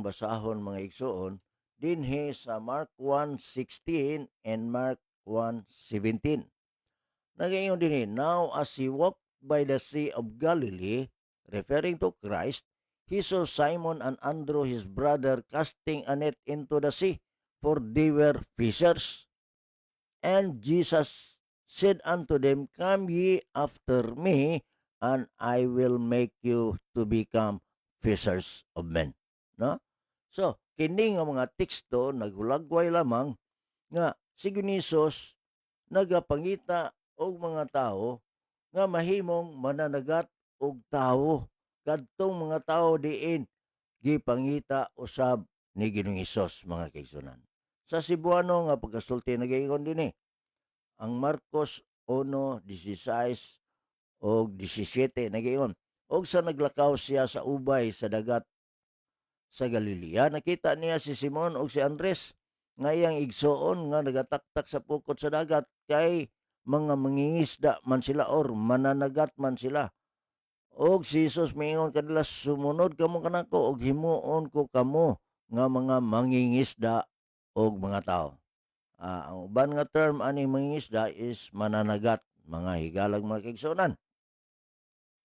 atong basahon mga igsoon dinhi sa Mark 1:16 and Mark 1:17. Nagayon dinhi, now as he walked by the Sea of Galilee, referring to Christ, he saw Simon and Andrew his brother casting a net into the sea, for they were fishers. And Jesus said unto them, come ye after me, and I will make you to become fishers of men. No? So, kini nga mga teksto naghulagway lamang nga si Ginisos nagapangita og mga tao nga mahimong mananagat og tawo kadtong mga tao diin gipangita usab ni Ginoong Hesus mga kaigsunan. Sa Cebuano nga pagkasulti nagaingon dinhi ang Marcos 1:16 o 17 nagaingon, og sa naglakaw siya sa ubay sa dagat sa Galilea, nakita niya si Simon o si Andres nga iyang igsoon nga nagataktak sa pukot sa dagat kay mga mangingisda man sila or mananagat man sila. Og si Jesus miingon kanila, sumunod kamo kanako og himuon ko kamo nga mga mangingisda og mga tao. Ang uban nga term ani mangingisda is mananagat, mga higalag mga kaigsuonan.